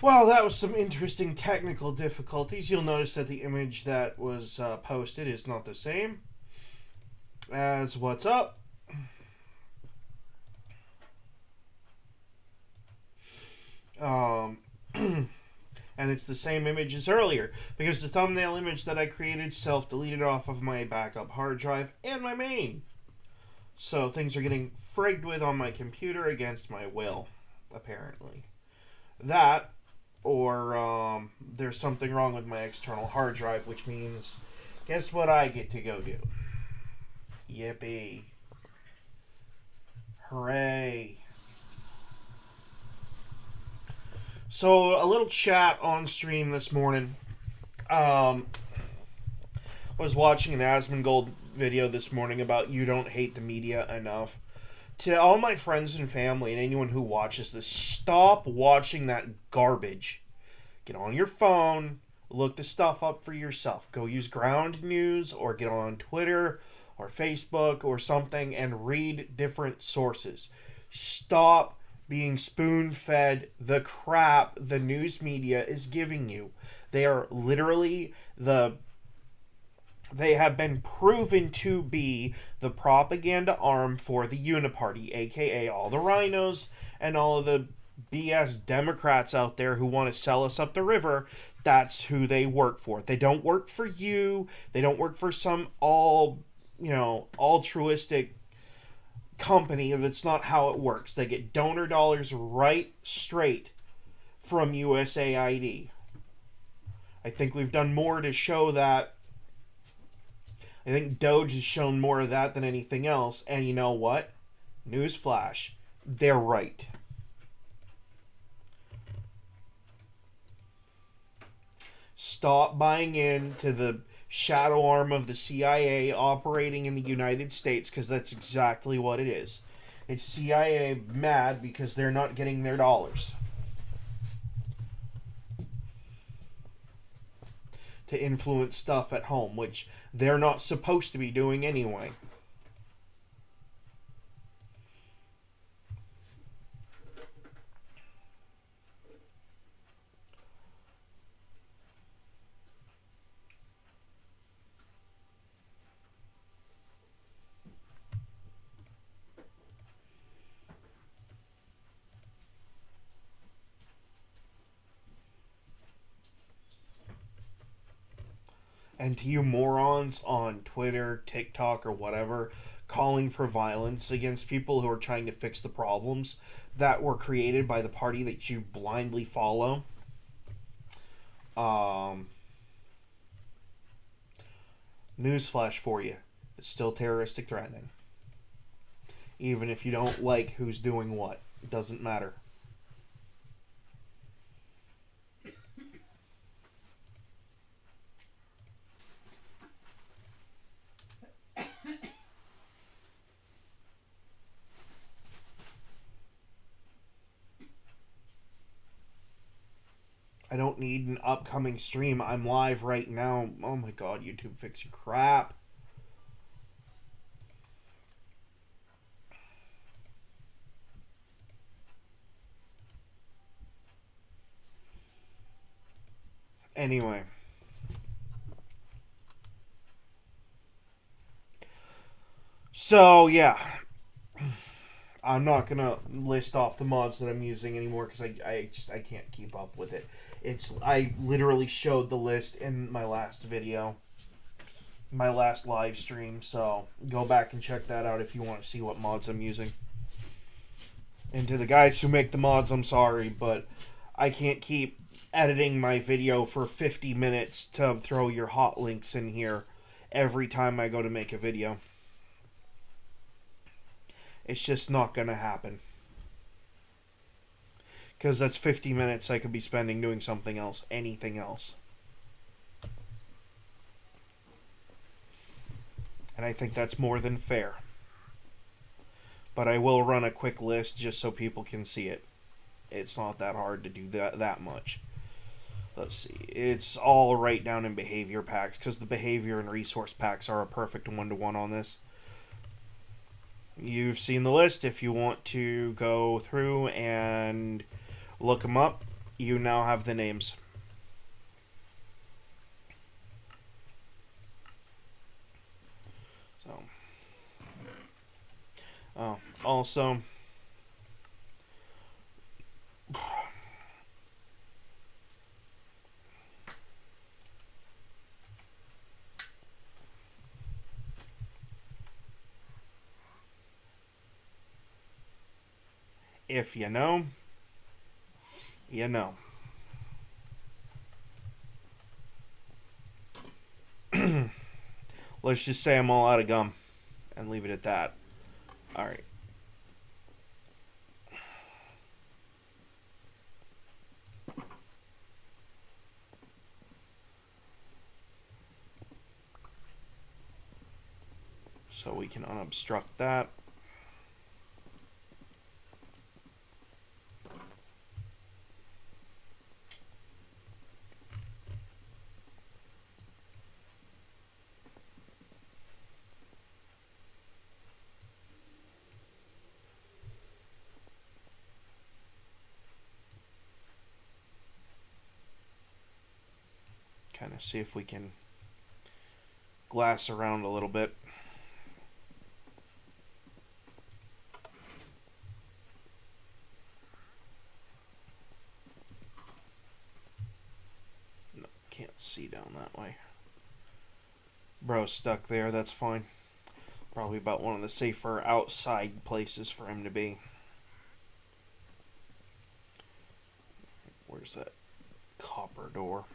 Well, that was some interesting technical difficulties. You'll notice that the image that was posted is not the same as what's up. Um, and it's the same image as earlier because the thumbnail image that I created self-deleted off of my backup hard drive and my main. So things are getting frigged with on my computer against my will, apparently. That, or there's something wrong with my external hard drive, which means, guess what I get to go do? Yippee. Hooray. So, a little chat on stream this morning. Um, was watching an Asmongold video this morning about you don't hate the media enough. To all my friends and family and anyone who watches this, stop watching that garbage. Get on your phone, look the stuff up for yourself. Go use Ground News or get on Twitter or Facebook or something and read different sources. Stop being spoon fed the crap the news media is giving you. They are literally they have been proven to be the propaganda arm for the Uniparty, aka all the rhinos and all of the BS Democrats out there who want to sell us up the river. That's who they work for. They don't work for you. They don't work for some altruistic company. That's not how it works. They get donor dollars right straight from USAID. I think we've done more to show that. I think Doge has shown more of that than anything else. And you know what? Newsflash. They're right. Stop buying into the shadow arm of the CIA operating in the United States, because that's exactly what it is. It's CIA mad because they're not getting their dollars to influence stuff at home, which they're not supposed to be doing anyway. And to you morons on Twitter, TikTok, or whatever, calling for violence against people who are trying to fix the problems that were created by the party that you blindly follow. Um, Newsflash for you. It's still terroristic threatening. Even if you don't like who's doing what. It doesn't matter. I don't need an upcoming stream. I'm live right now. Oh my god, YouTube, fix your crap. Anyway. So, yeah. I'm not gonna list off the mods that I'm using anymore because I can't keep up with it. I literally showed the list in my last video, my last live stream. So go back and check that out if you want to see what mods I'm using. And to the guys who make the mods, I'm sorry, but I can't keep editing my video for 50 minutes to throw your hot links in here every time I go to make a video. It's just not going to happen. Because that's 50 minutes I could be spending doing something else, anything else. And I think that's more than fair. But I will run a quick list just so people can see it. It's not that hard to do that much. Let's see. It's all right down in behavior packs, because the behavior and resource packs are a perfect one-to-one on this. You've seen the list. If you want to go through and look them up, You now have the names. So, also, if you know, you know. Let's just say I'm all out of gum and leave it at that. Alright. So we can unobstruct that. Kind of see if we can glass around a little bit. No, can't see down that way. Bro's stuck there, that's fine. Probably about one of the safer outside places for him to be. Where's that copper door?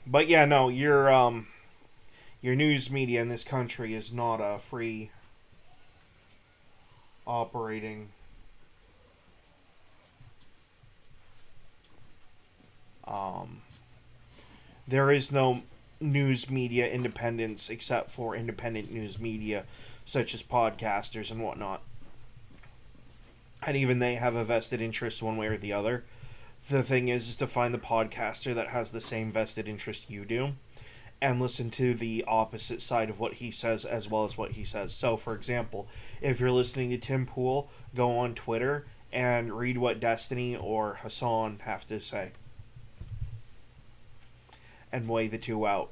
But yeah, no, your news media in this country is not a free operating. Um, there is no news media independence except for independent news media, such as podcasters and whatnot. And even they have a vested interest one way or the other. The thing is to find the podcaster that has the same vested interest you do and listen to the opposite side of what he says as well as what he says. So, for example, if you're listening to Tim Pool, go on Twitter and read what Destiny or Hassan have to say and weigh the two out.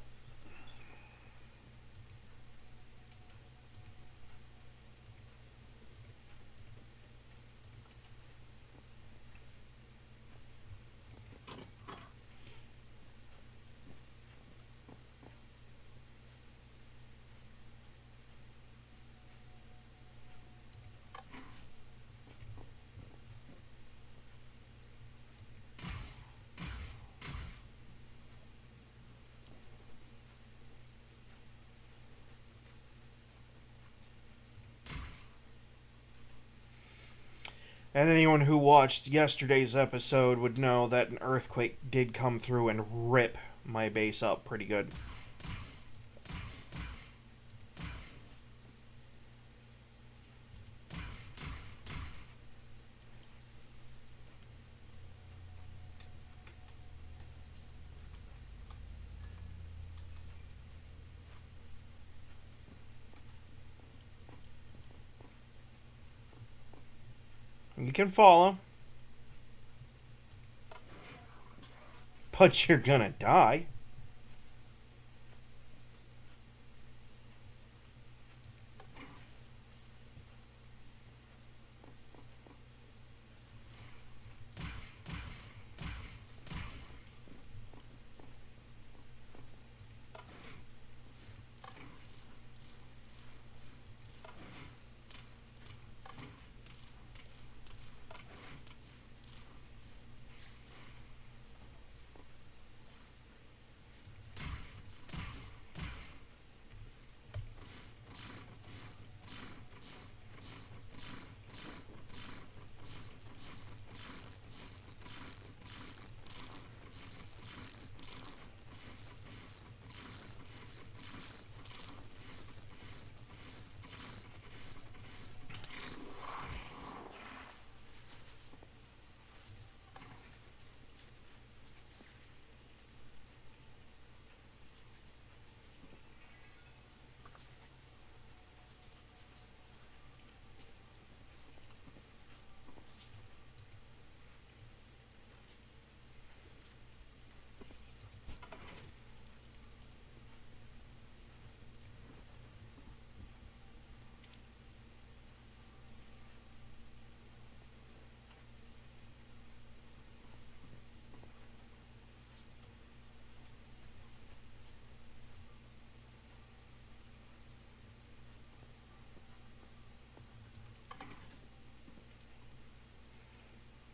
And anyone who watched yesterday's episode would know that an earthquake did come through and rip my base up pretty good. You can follow, but you're gonna die.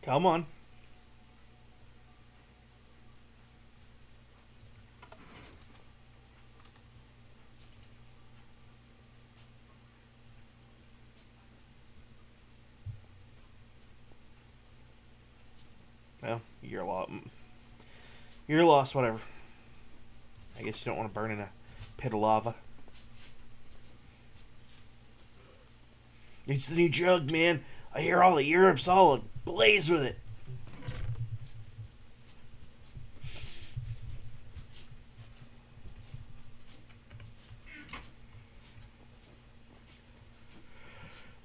Come on. Well, you're lost. You're lost, whatever. I guess you don't want to burn in a pit of lava. It's the new drug, man. I hear all of Europe's all ablaze with it.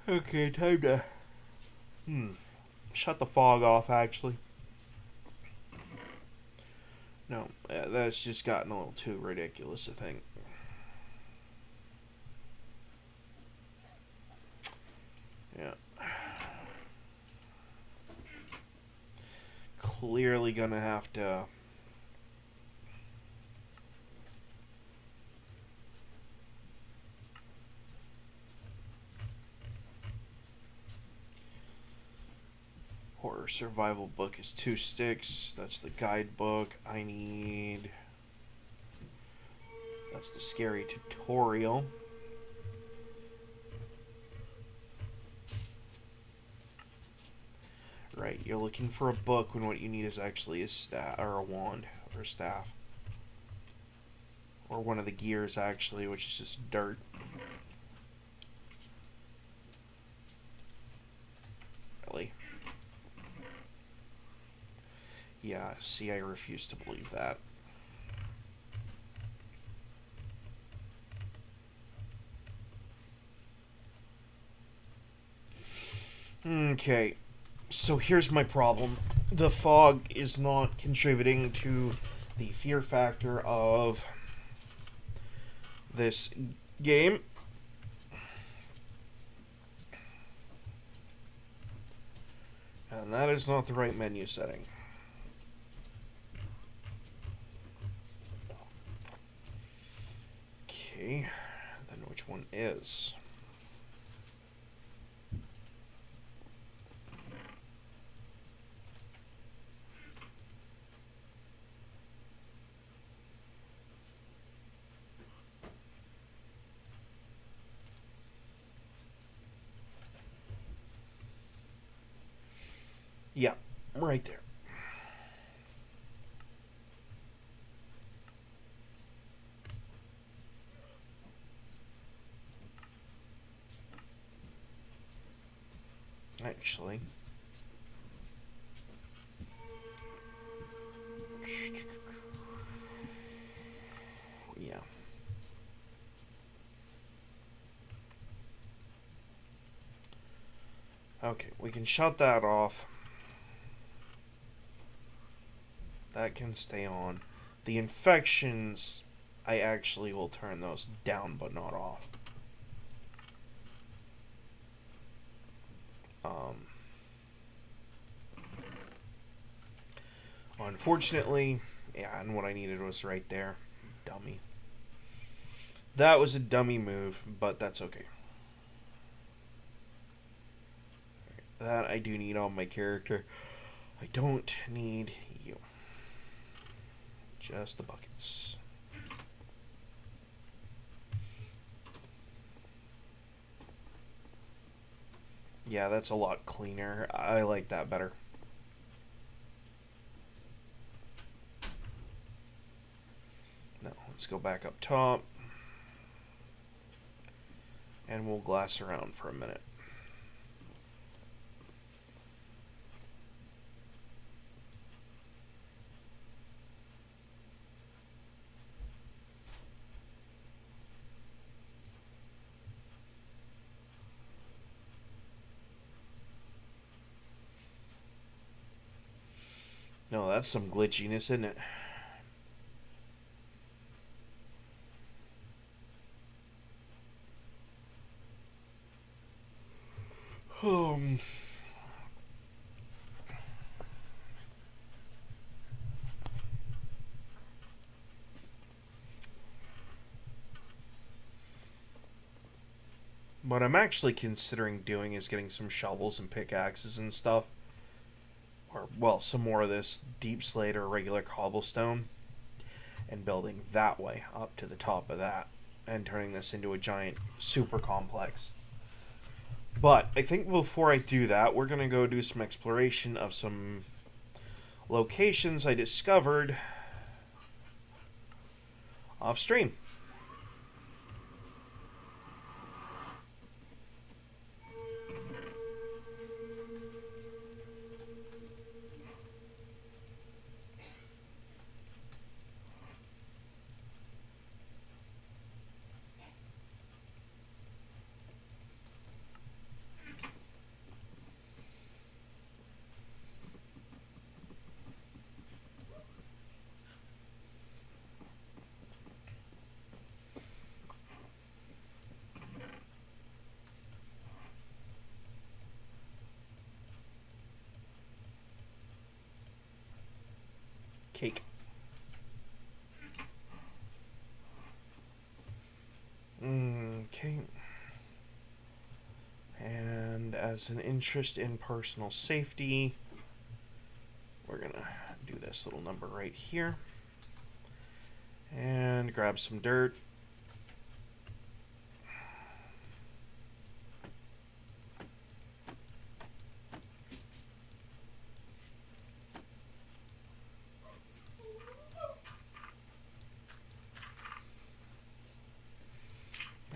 Okay, time to shut the fog off, actually. No, that's just gotten a little too ridiculous, I think. Yeah. Clearly gonna have to... Horror survival book is 2 sticks. That's the guidebook. I need... That's the scary tutorial. Right, you're looking for a book when what you need is actually a staff, or a wand, or a staff. Or one of the gears, actually, which is just dirt. Really? Yeah, see, I refuse to believe that. Okay, so here's my problem. The fog is not contributing to the fear factor of this game. And that is not the right menu setting. Okay, then which one is? Yeah, right there. Actually. Yeah. Okay, we can shut that off. That can stay on. The infections, I actually will turn those down but not off. Unfortunately, yeah, and what I needed was right there. Dummy. That was a dummy move, but that's okay. That I do need on my character. I don't need you. Just the buckets. Yeah, that's a lot cleaner. I like that better. Now, let's go back up top. And we'll glass around for a minute. No, that's some glitchiness, isn't it? What I'm actually considering doing is getting some shovels and pickaxes and stuff. or well, some more of this deep slate or regular cobblestone, and building that way up to the top of that, and turning this into a giant super complex. But I think before I do that, we're going to go do some exploration of some locations I discovered off stream. Cake. Okay. And as an interest in personal safety, we're going to do this little number right here. And grab some dirt.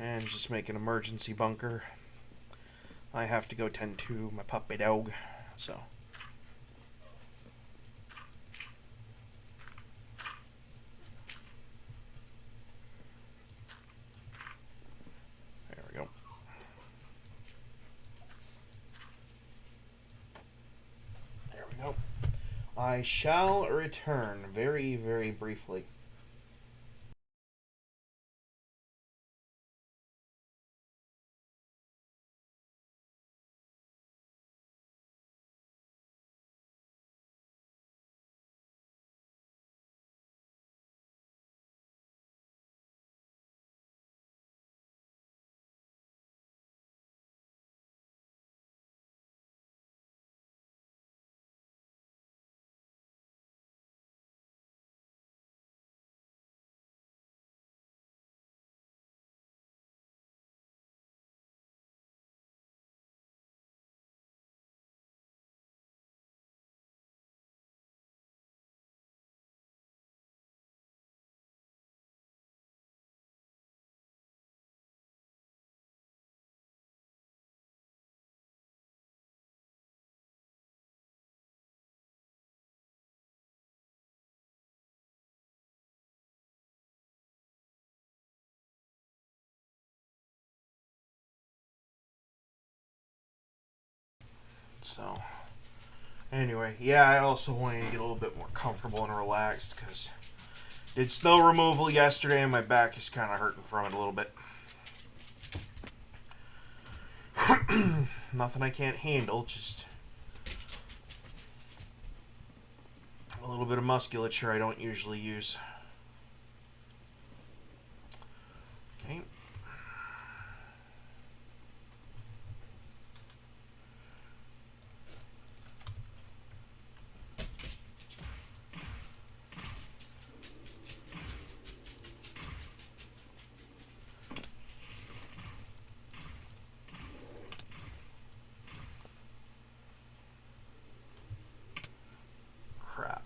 And just make an emergency bunker. I have to go tend to my puppy dog, so. There we go. There we go. I shall return very, very briefly. So, anyway, yeah, I also wanted to get a little bit more comfortable and relaxed because did snow removal yesterday and my back is kind of hurting from it a little bit. Nothing I can't handle, just a little bit of musculature I don't usually use. Okay. Crap.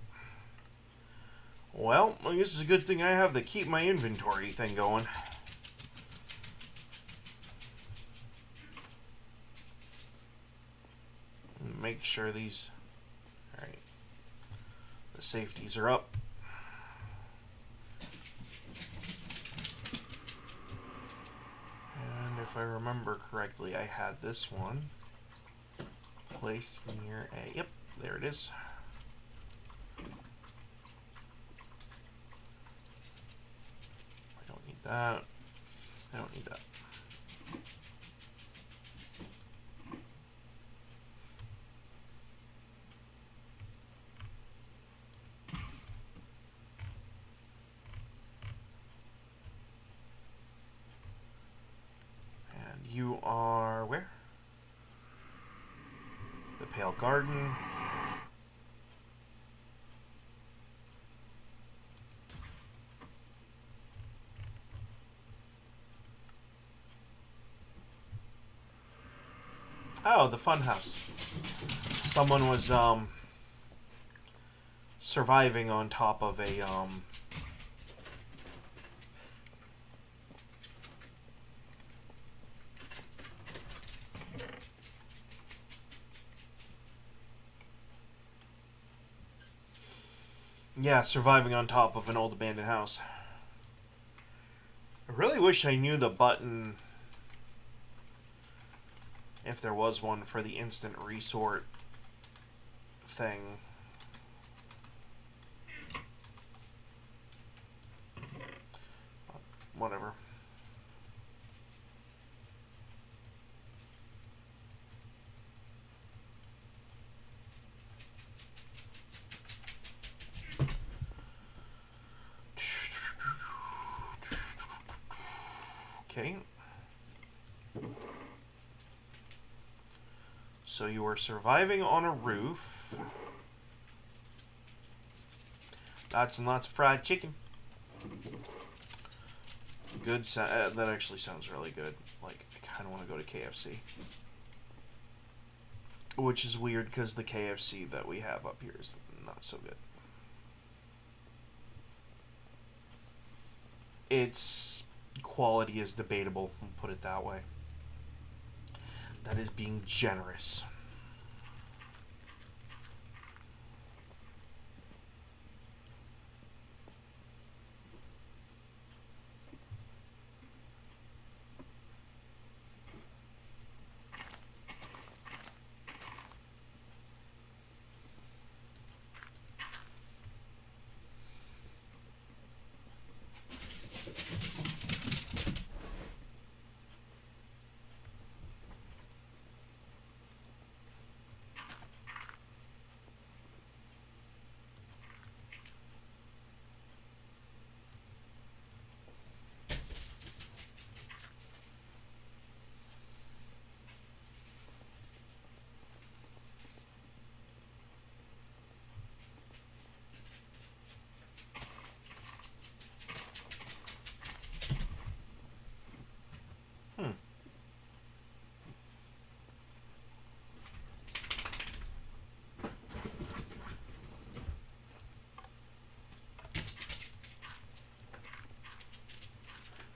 Well, I guess it's a good thing I have the keep my inventory thing going. Make sure these, alright, the safeties are up. And if I remember correctly, I had this one placed near a, yep, there it is. I don't need that. I don't need that. And you are where? The Pale Garden. Oh, the funhouse. Someone was surviving on top of a yeah, surviving on top of an old abandoned house. I really wish I knew the button, if there was one, for the instant resort thing. Whatever. Okay. So you were surviving on a roof. Lots and lots of fried chicken. Good. That actually sounds really good. Like, I kind of want to go to KFC. Which is weird because the KFC that we have up here is not so good. Its quality is debatable, we'll put it that way. That is being generous.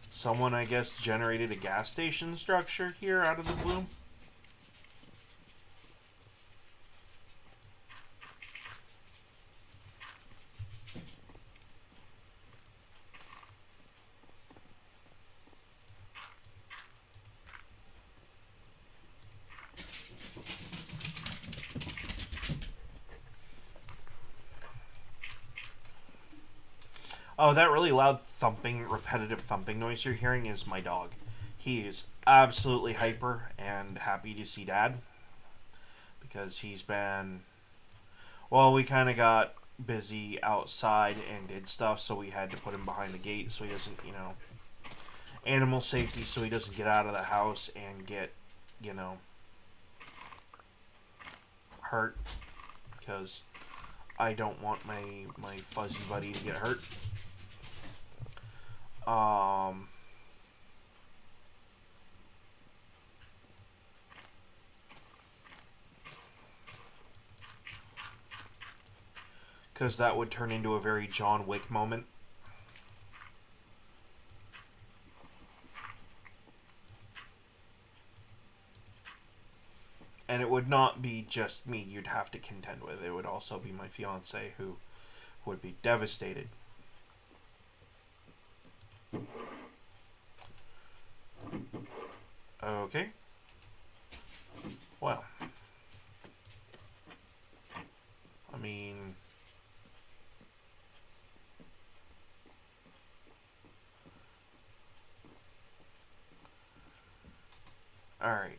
Someone, I guess, generated a gas station structure here out of the blue. Oh, that really loud thumping, repetitive thumping noise you're hearing is my dog. He is absolutely hyper and happy to see Dad. Because he's been... Well, we kind of got busy outside and did stuff, so we had to put him behind the gate so he doesn't, animal safety, so he doesn't get out of the house and get, hurt. Because I don't want my fuzzy buddy to get hurt. Because that would turn into a very John Wick moment. And it would not be just me you'd have to contend with. It would also be my fiance who would be devastated. Okay. Well. I mean... Alright.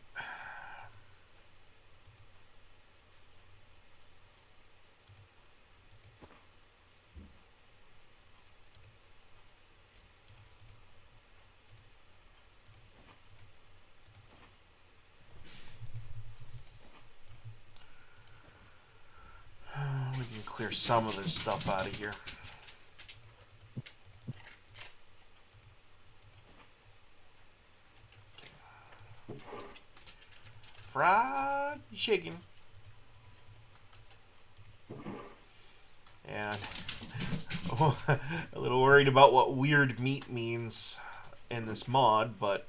We can clear some of this stuff out of here. fried chicken. And a little worried about what weird meat means in this mod, but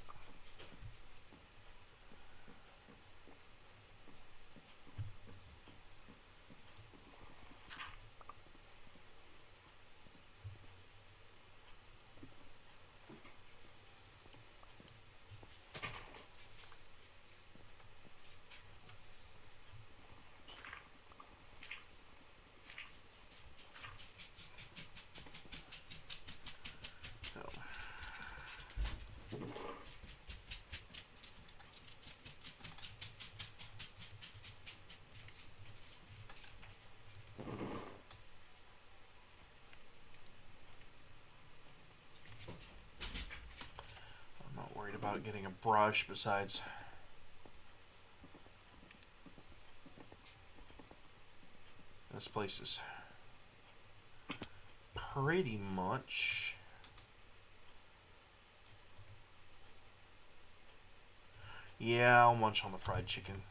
about getting a brush besides this place is pretty much I'll munch on the fried chicken.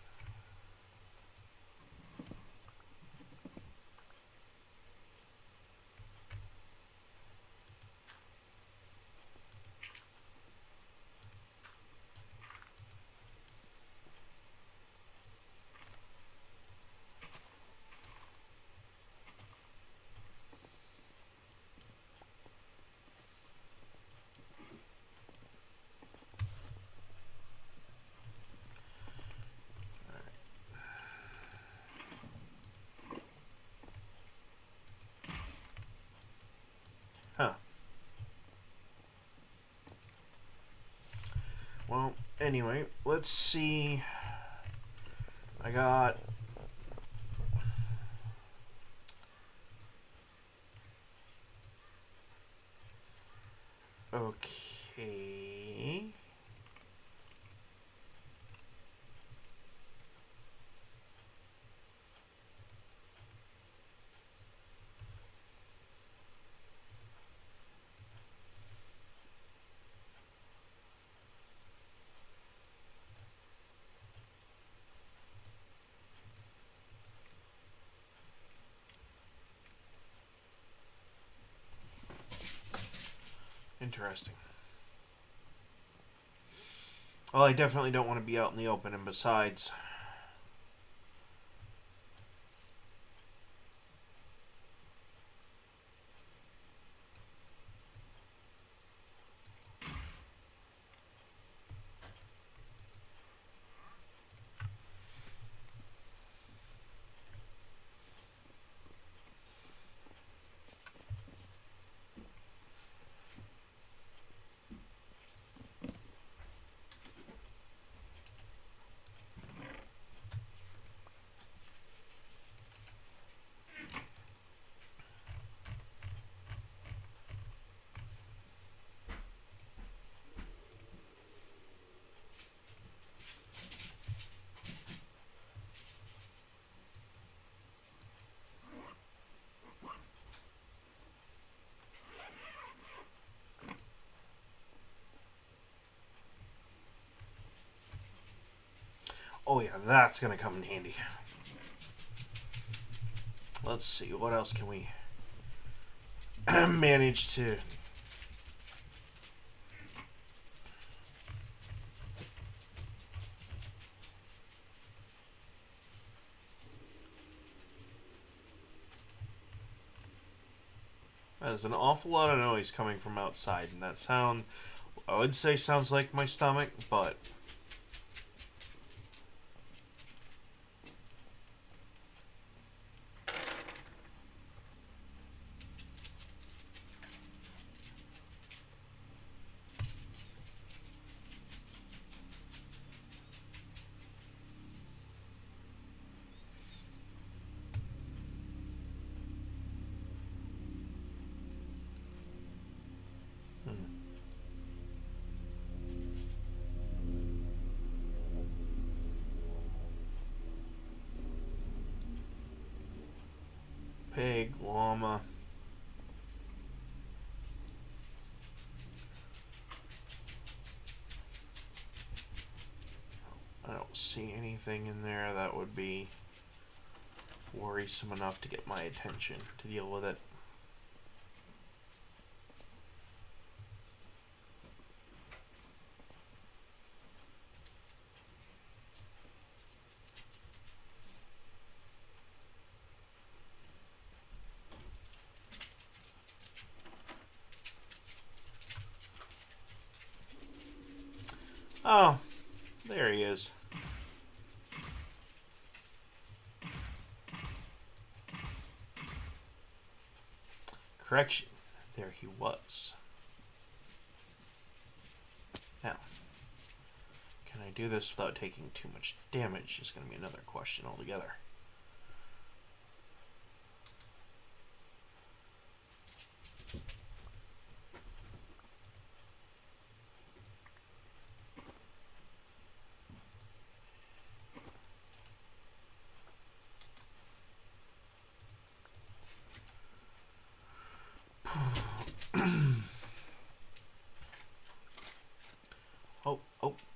Huh. Well, anyway, let's see. I got okay. Interesting. Well, I definitely don't want to be out in the open, and besides, oh yeah, that's gonna come in handy. Let's see, what else can we manage to... There's an awful lot of noise coming from outside, and that sound, I would say, sounds like my stomach, but... Pig, llama. I don't don't see anything in there that would be worrisome enough to get my attention to deal with it. Oh, there he is. Correction, there he was. Now, can I do this without taking too much damage is going to be another question altogether.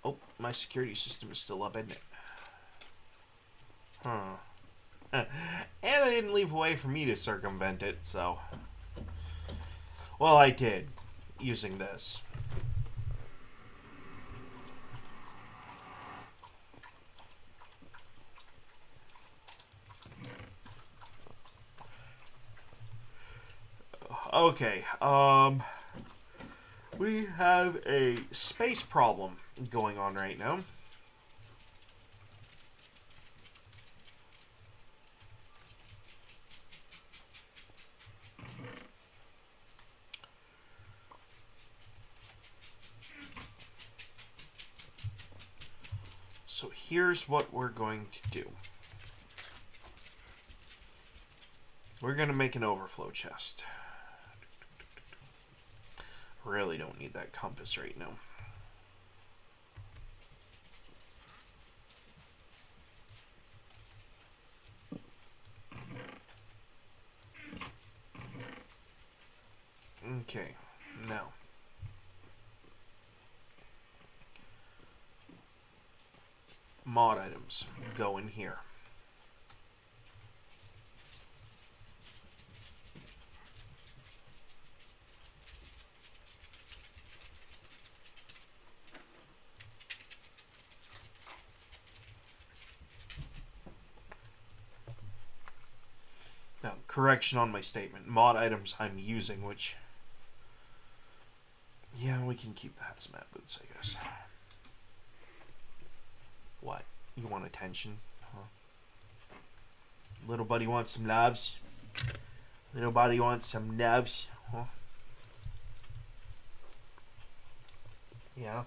Oh, my security system is still up, isn't it? Huh. And I didn't leave a way for me to circumvent it, so... Well, I did, using this. Okay, we have a space problem going on right now. So here's what we're going to do. We're going to make an overflow chest. Really don't need that compass right now. Okay, now. Mod items go in here. Now, correction on my statement. Mod items I'm using, which... Yeah, we can keep the hazmat boots, I guess. What? You want attention? Huh? Little buddy wants some loves? Little buddy wants some loves? Huh? Yeah.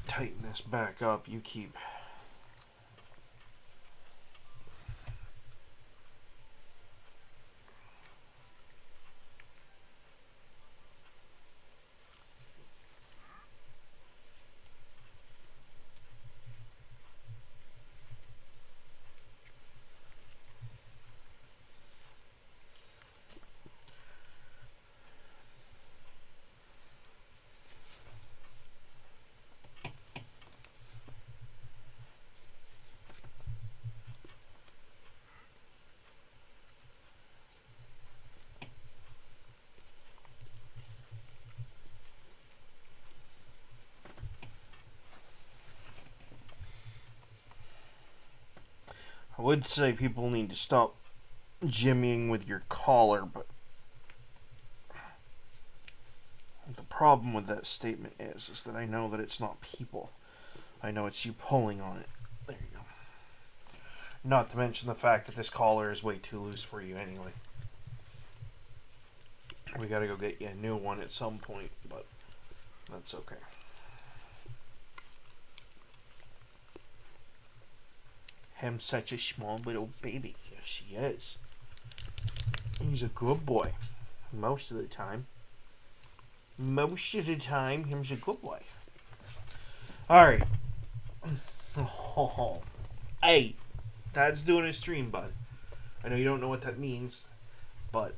Tighten this back up. You keep... I would say people need to stop jimmying with your collar, but the problem with that statement is that I know that it's not people. I know it's you pulling on it. There you go. Not to mention the fact that this collar is way too loose for you anyway. We gotta go get you a new one at some point, but that's okay. Him such a small little baby. Yes, he is. He's a good boy. Most of the time. Most of the time, him's a good boy. Alright. Oh, hey. Dad's doing a stream, bud. I know you don't know what that means, but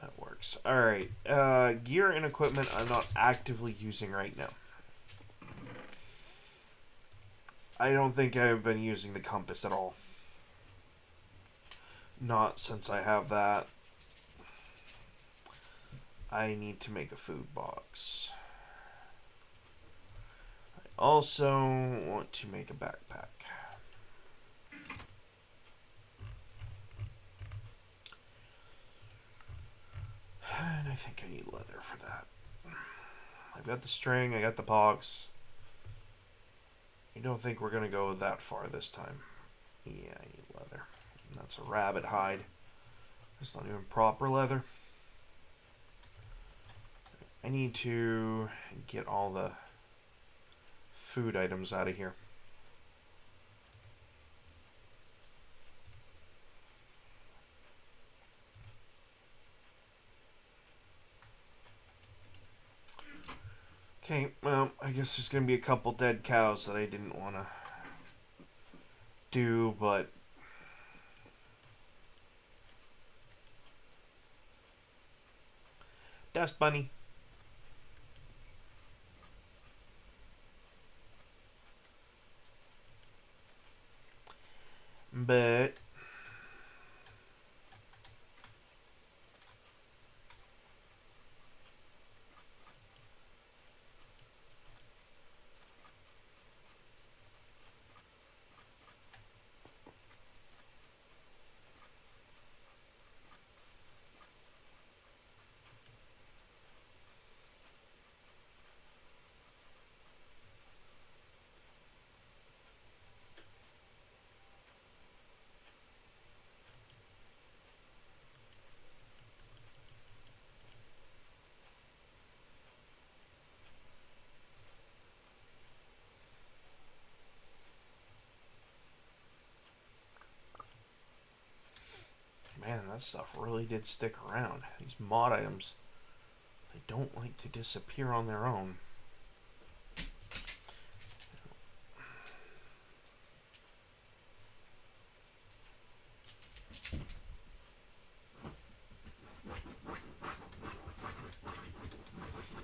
that works. Alright, gear and equipment I'm not actively using right now. I don't think I've been using the compass at all. Not since I have that. I need to make a food box. I also want to make a backpack. And I think I need leather for that. I've got the string, I got the box. I don't think we're going to go that far this time. Yeah, I need leather. And that's a rabbit hide. It's not even proper leather. I need to get all the food items out of here. Okay, well, I guess there's going to be a couple dead cows that I didn't want to do, but Dust Bunny. But man, that stuff really did stick around. These mod items, they don't like to disappear on their own.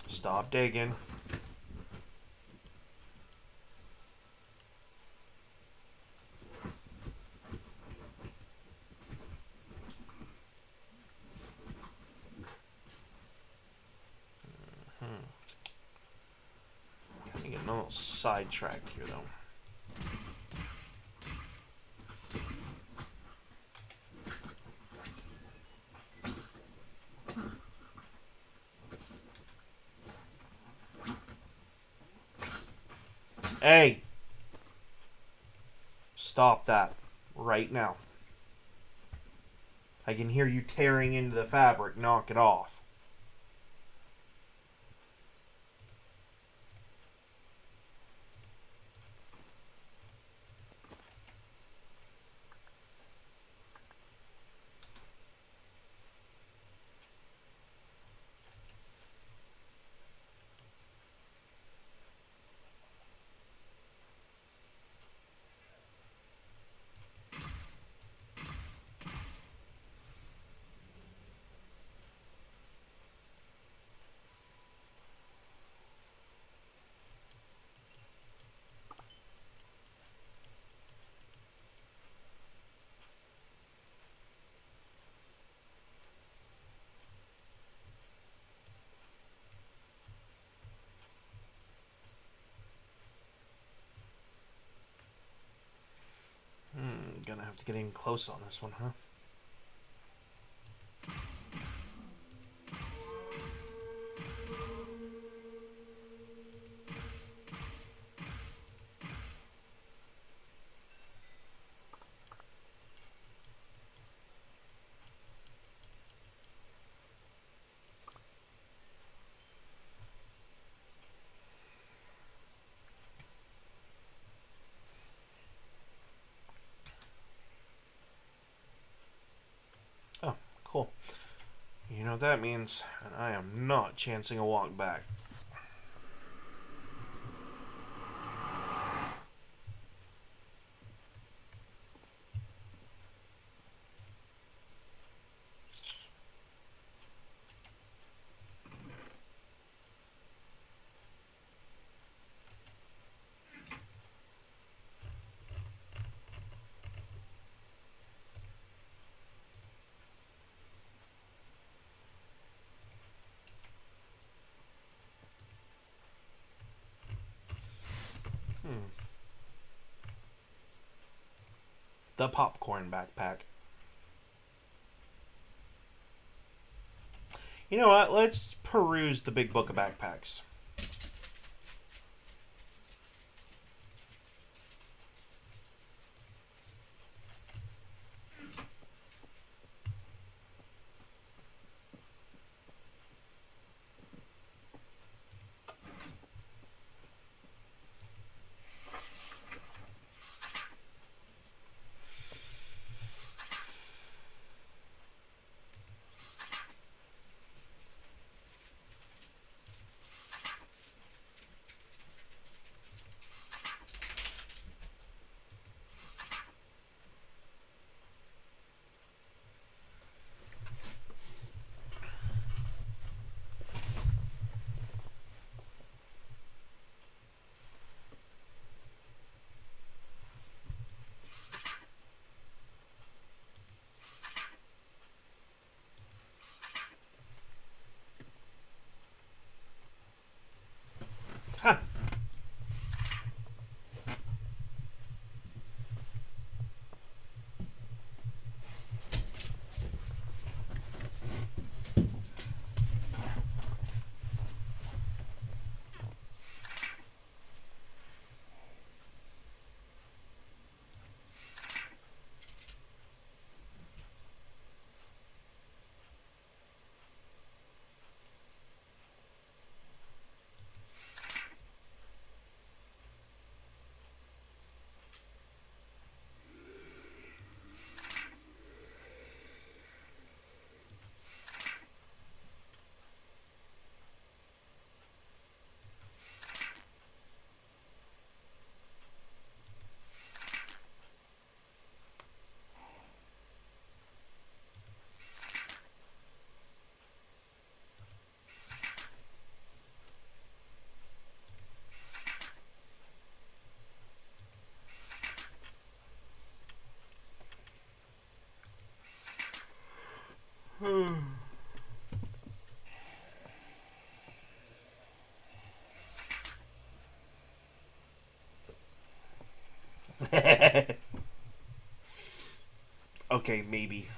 Stop digging. I'm getting a little sidetracked here, though. Hey! Stop that right now. I can hear you tearing into the fabric. Knock it off. Gonna have to get in close on this one, huh? Oh, cool. You know what that means, and I am not chancing a walk back. The popcorn backpack. You know what? Let's peruse the big book of backpacks. Huh. Okay, maybe.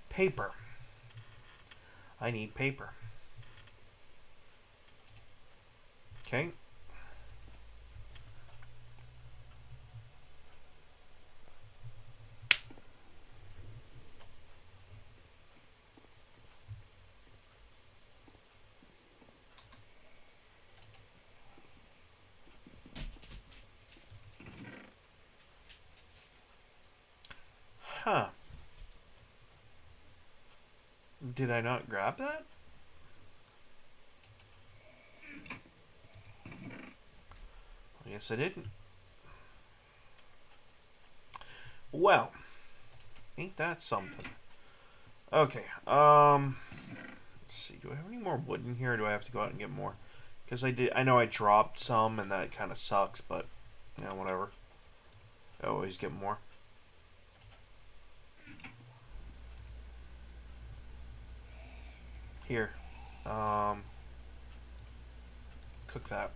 Paper. I need paper. Okay. Huh. Did I not grab that? I guess I didn't. Well, ain't that something? Okay. Let's see. Do I have any more wood in here, or do I have to go out and get more? Because I know I dropped some, and that kind of sucks. But yeah, whatever. I always get more. Here. Cook that.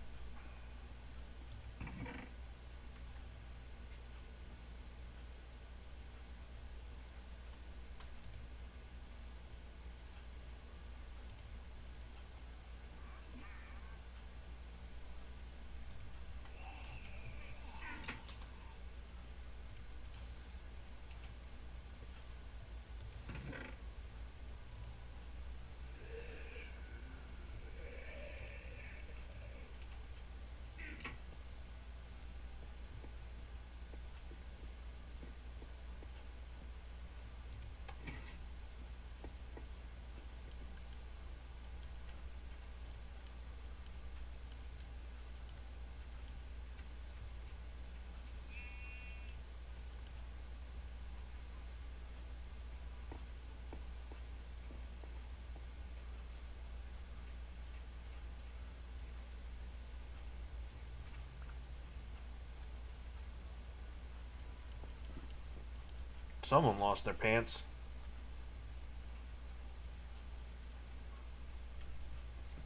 Someone lost their pants.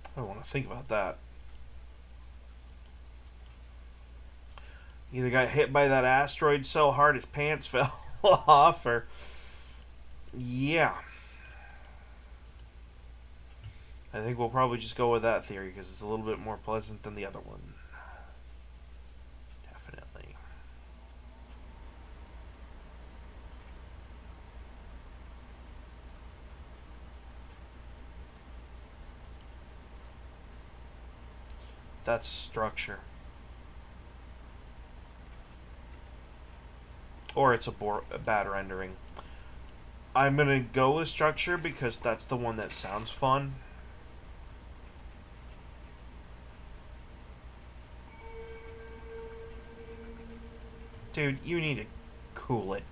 I don't want to think about that. Either got hit by that asteroid so hard his pants fell off, or... Yeah. I think we'll probably just go with that theory because it's a little bit more pleasant than the other one. Definitely. That's a structure. Or it's a bad rendering. I'm going to go with structure because that's the one that sounds fun. Dude, you need to cool it.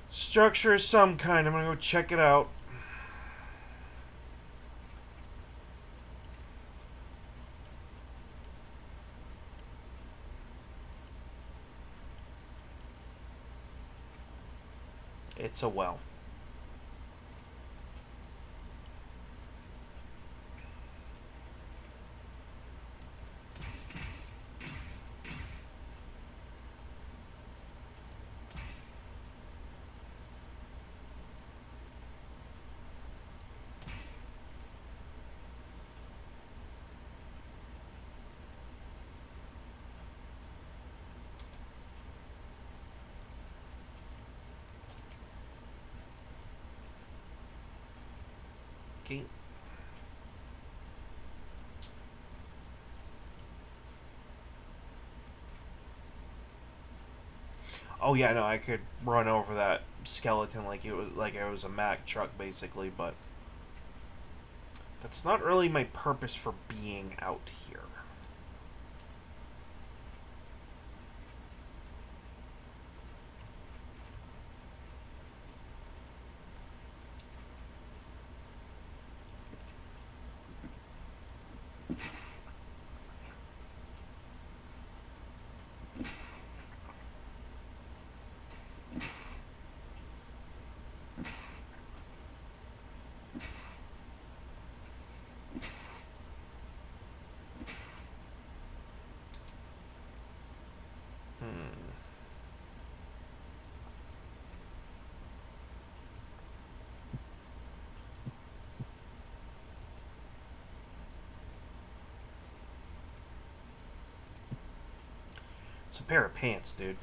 Structure of some kind. I'm going to go check it out. It's a well. Okay. Oh yeah, no, I could run over that skeleton like it was a Mack truck basically, but that's not really my purpose for being out here. It's a pair of pants, dude.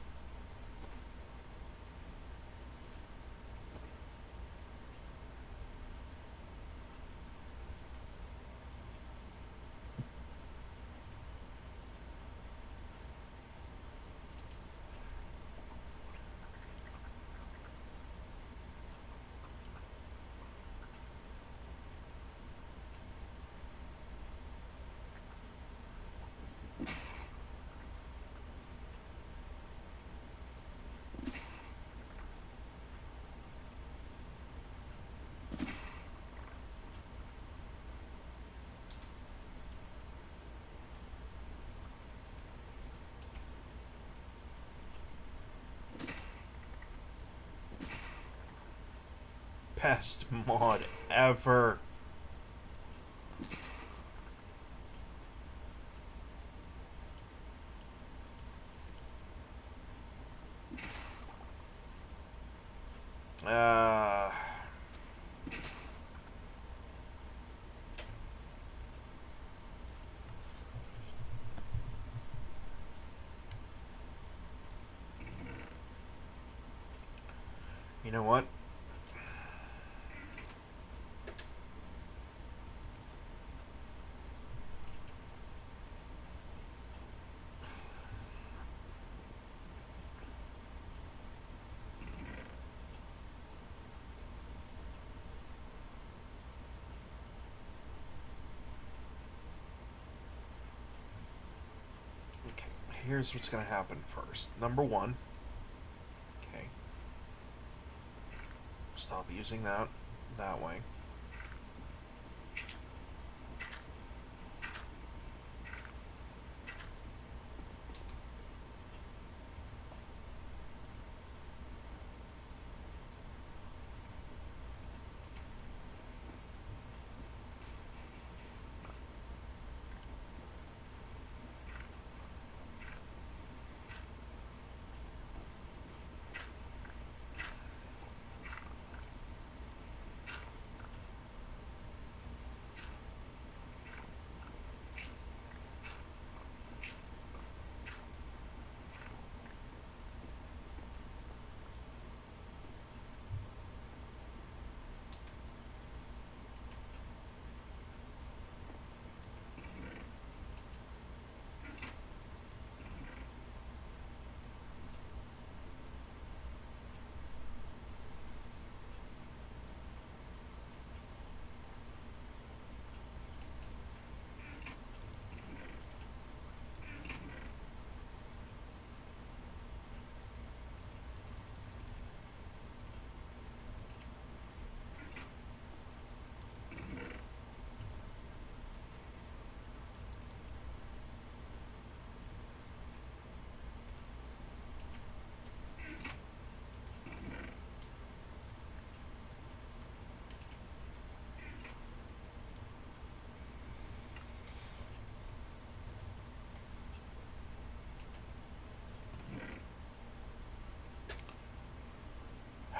Best mod ever. Uh, know what? Okay, here's what's going to happen first. Number one, okay, stop using that way.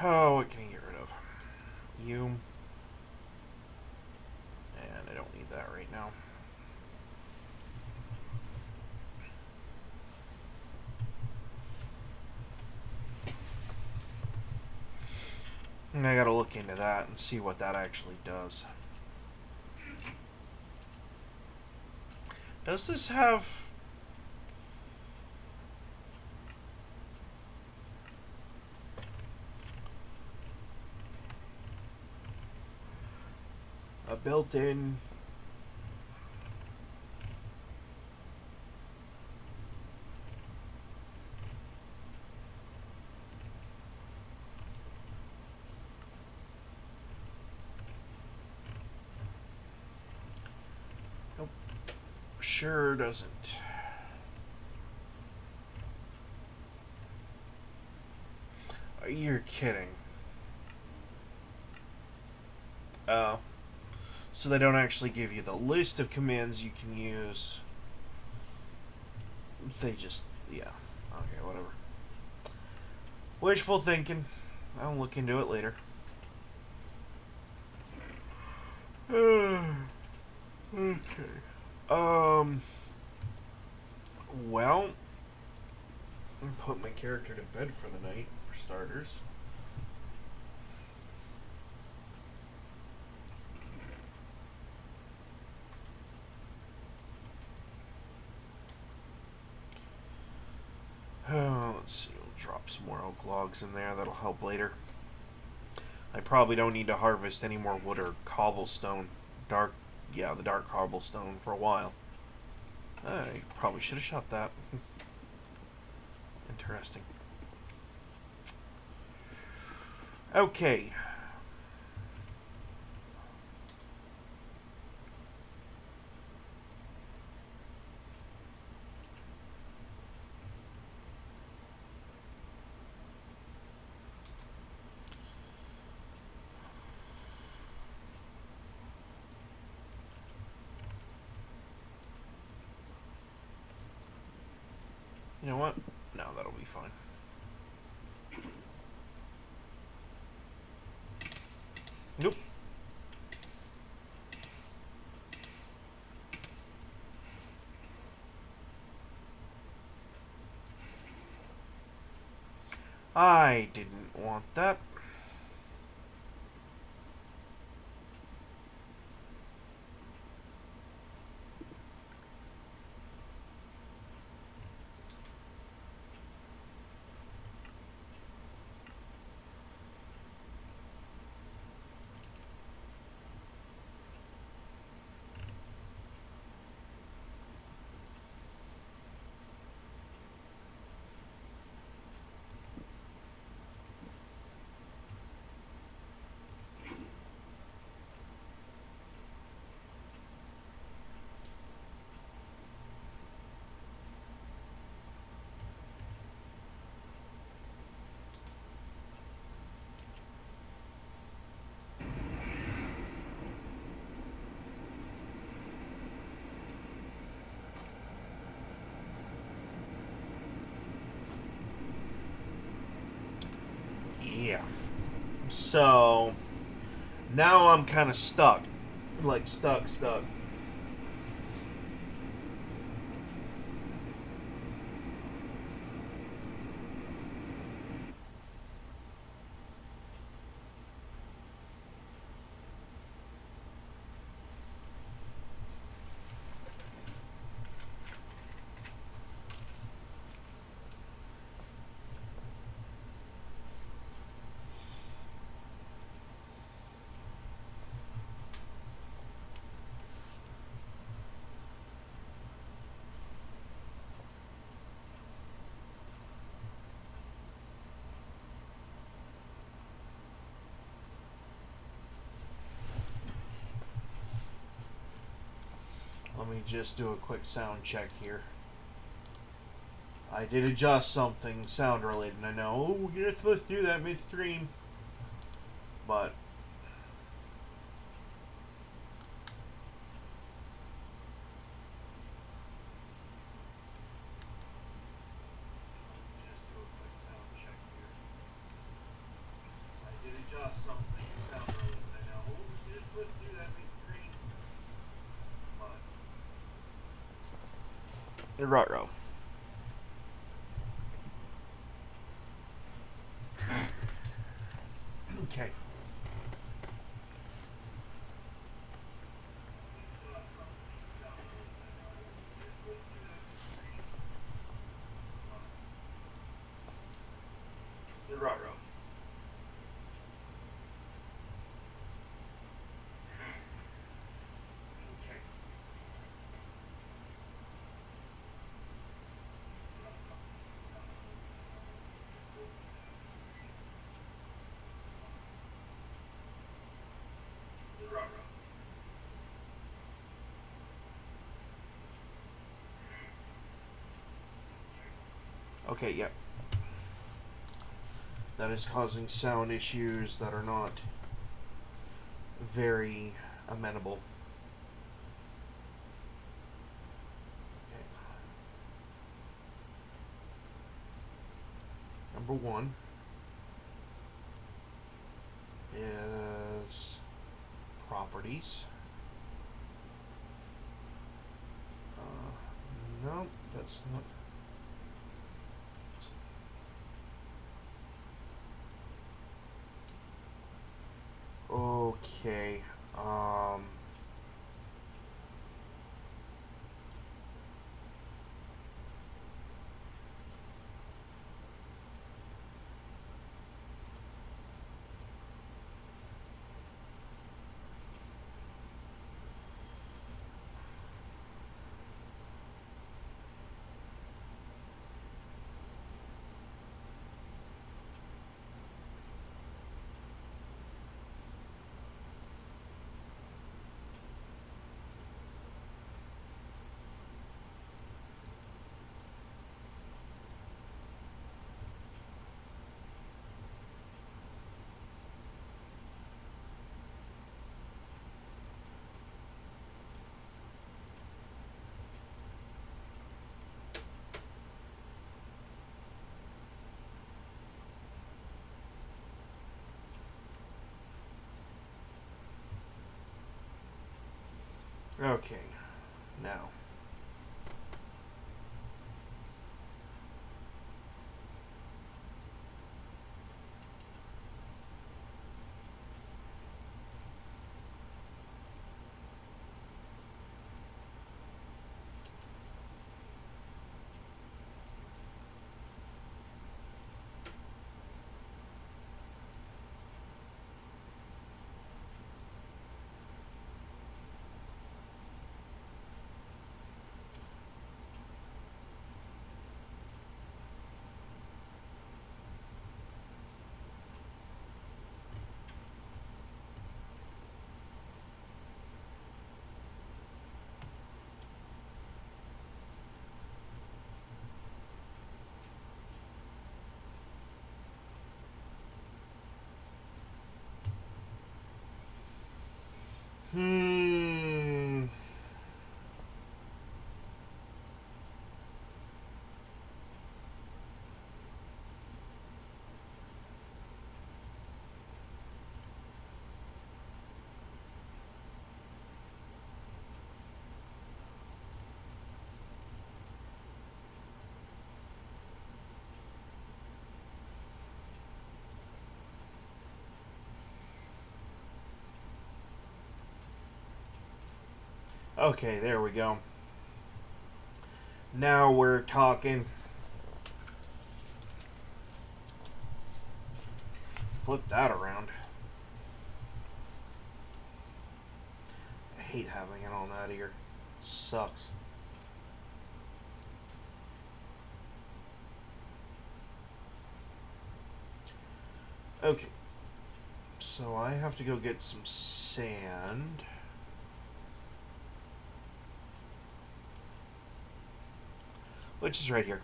Oh, what can I get rid of? You. And I don't need that right now. And I gotta look into that and see what that actually does. Does this have... a built-in... Nope. Sure doesn't. You're kidding. Oh. So they don't actually give you the list of commands you can use. They just... yeah. Okay, whatever. Wishful thinking. I'll look into it later. Okay. Well, I'm gonna put my character to bed for the night, for starters. Let's see, we'll drop some more oak logs in there, that'll help later. I probably don't need to harvest any more wood or cobblestone. The dark cobblestone for a while. I probably should have shot that. Interesting. Okay. You know what? No, that'll be fine. Nope. I didn't want that. Yeah. So now I'm kind of stuck. Like, stuck. Let me just do a quick sound check here. I did adjust something sound related. I know you're not supposed to do that midstream, but just do a quick sound check here. I did adjust something sound related. I know you're not supposed to do that midstream, but ruh-roh. Okay. Ruh-roh. Okay. Ruh-roh. Okay, yep. That is causing sound issues that are not very amenable. Okay. Number one is properties. No, that's not. Okay. Um. Okay. Now. Okay, there we go. Now we're talking. Flip that around. I hate having it on that ear. It sucks. Okay. So I have to go get some sand. Which is right here.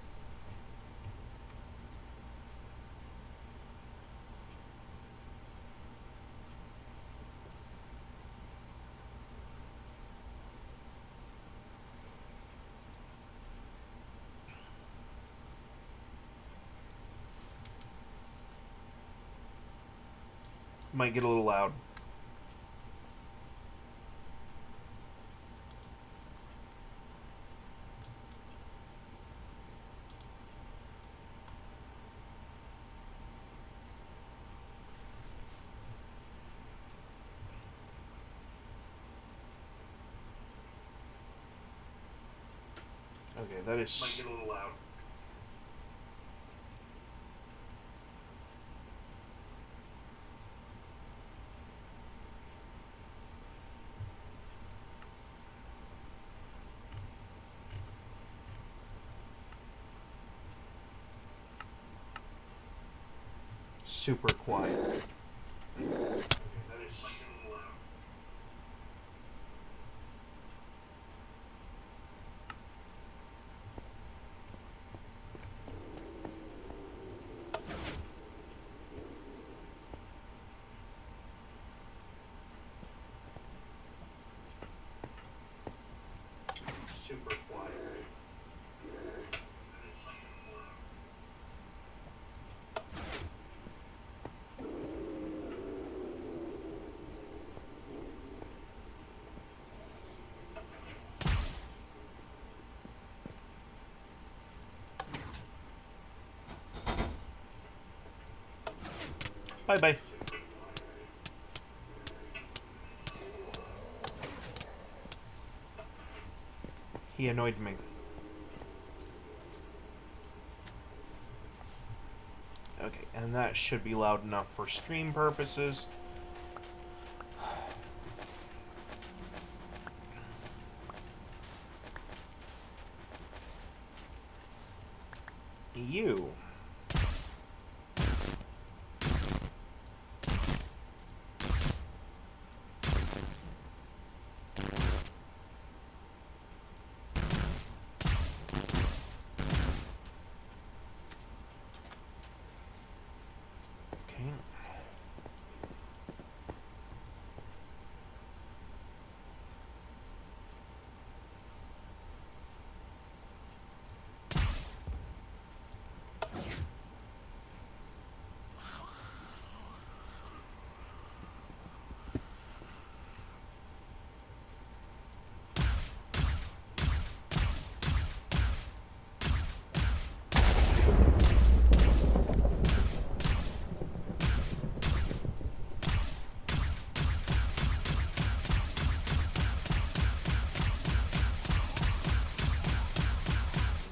Might get a little loud. Okay, that is... Might get a little loud. Super quiet. Okay, that is... Super quiet. Bye-bye. He annoyed me. Okay, and that should be loud enough for stream purposes. You. Okay.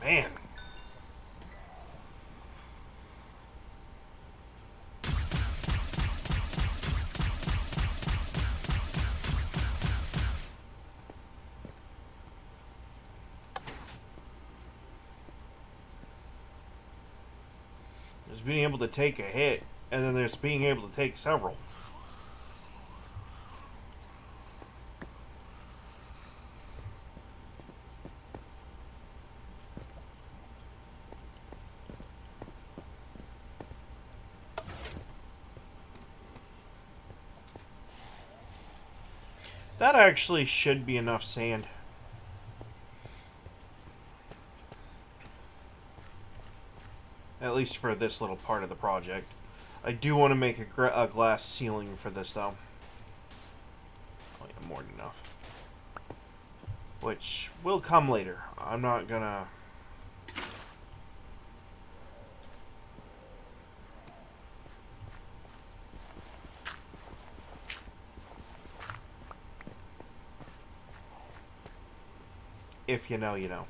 Man. There's being able to take a hit, and then there's being able to take several. That actually should be enough sand. At least for this little part of the project. I do want to make a glass ceiling for this, though. Oh, yeah, more than enough. Which will come later. I'm not gonna... If you know, you know.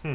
Hmm.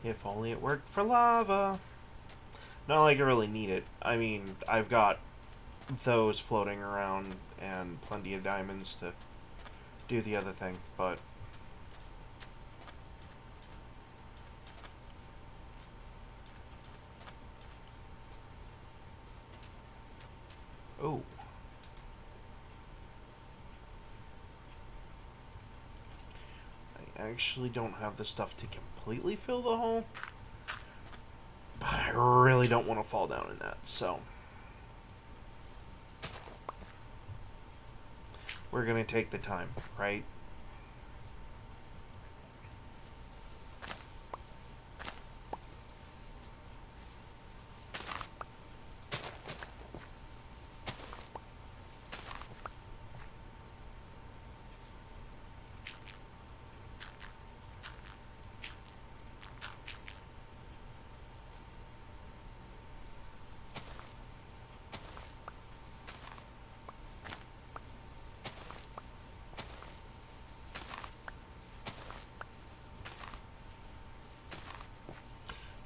If only it worked for lava. Not like I really need it. I mean, I've got those floating around and plenty of diamonds to do the other thing, but... Oh. I actually don't have the stuff to completely fill the hole. But I really don't want to fall down in that, so... We're gonna take the time, right?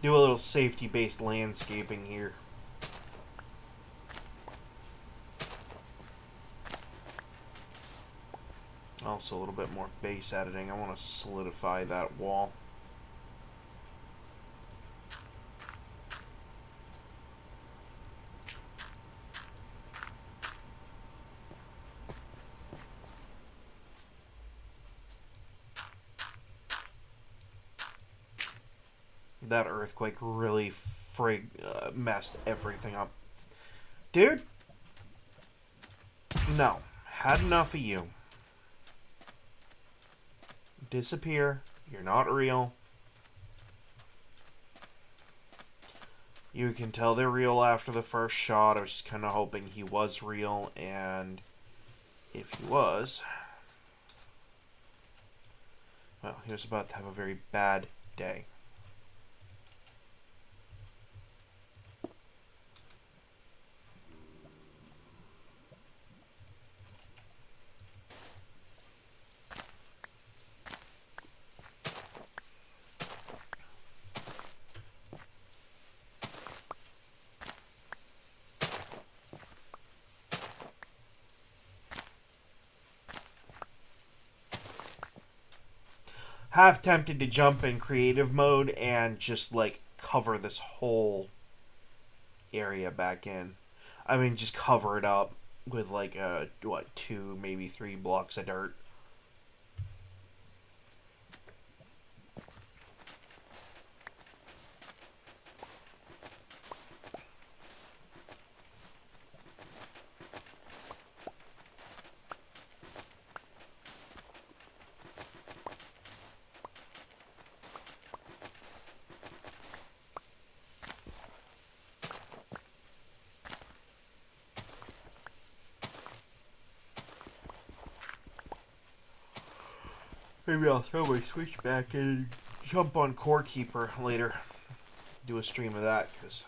Do a little safety-based landscaping here. Also a little bit more base editing. I want to solidify that wall. That earthquake really messed everything up. Dude? No. Had enough of you. Disappear. You're not real. You can tell they're real after the first shot. I was just kind of hoping he was real, and if he was... Well, he was about to have a very bad day. Half tempted to jump in creative mode and just like cover this whole area back in. I mean, just cover it up with like 2, maybe 3 blocks of dirt. Maybe I'll throw my Switch back in and jump on Core Keeper later. Do a stream of that, because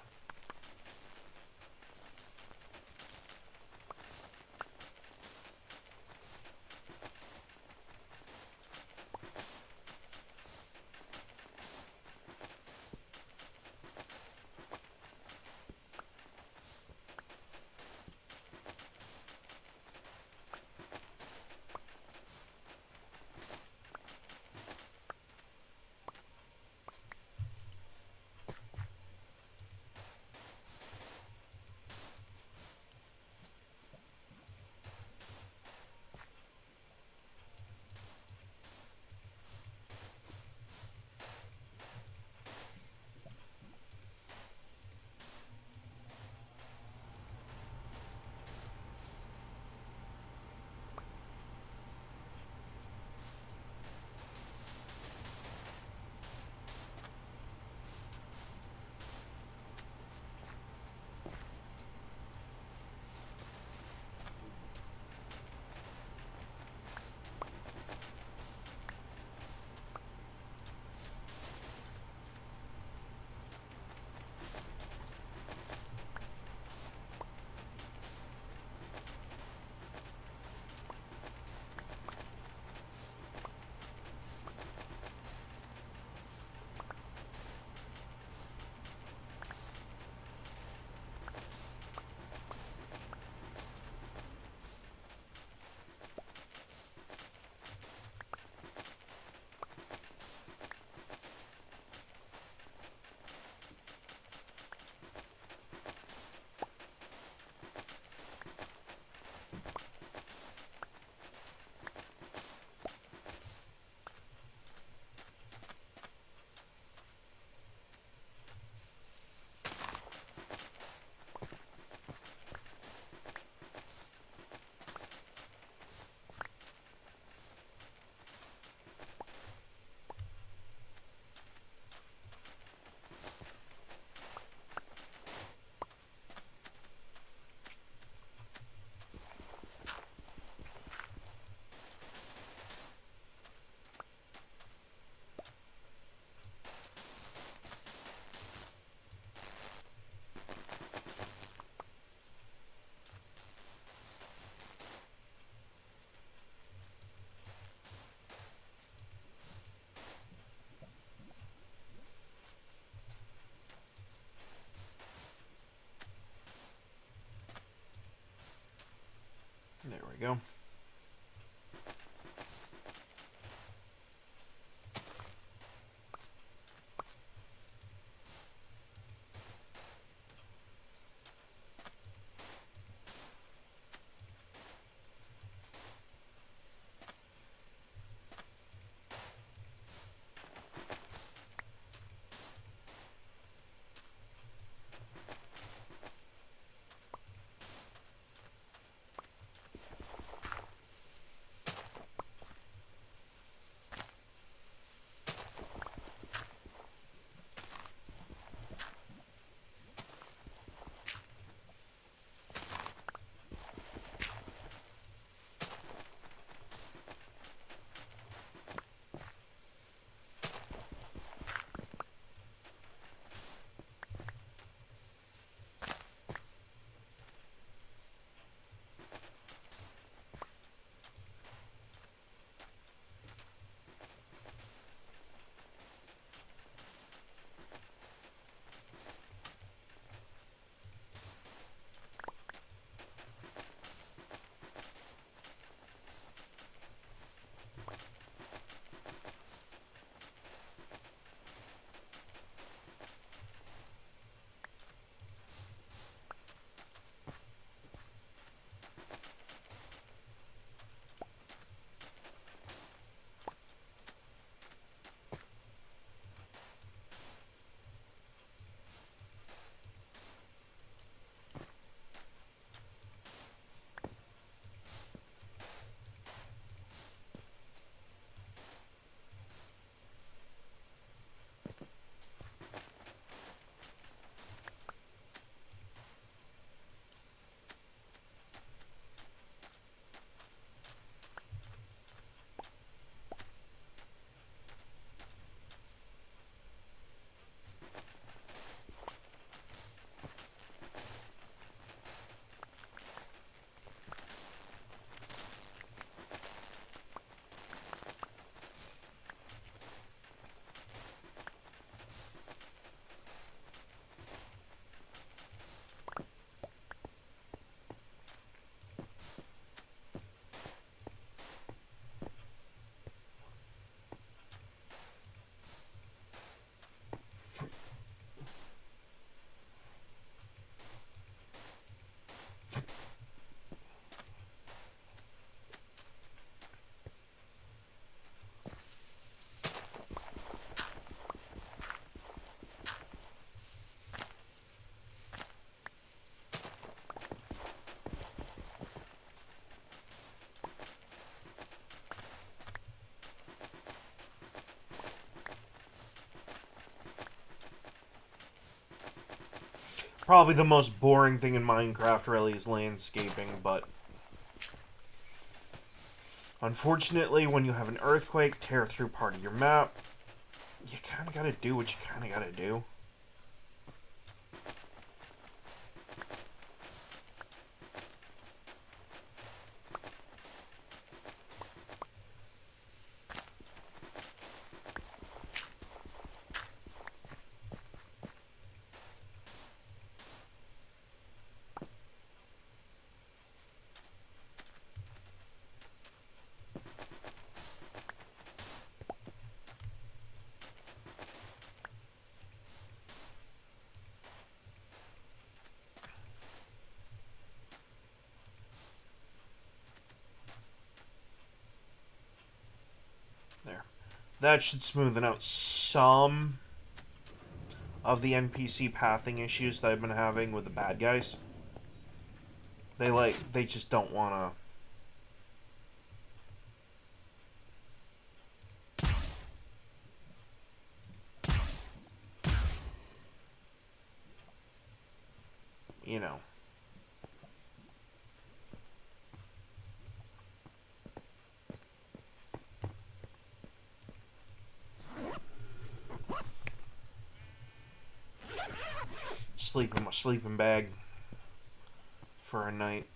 there we go. Probably the most boring thing in Minecraft really is landscaping, but unfortunately, when you have an earthquake tear through part of your map, you kind of gotta do what you kind of gotta do. There. That should smoothen out some of the NPC pathing issues that I've been having with the bad guys. They just don't want to, you know. Sleep in my sleeping bag for a night.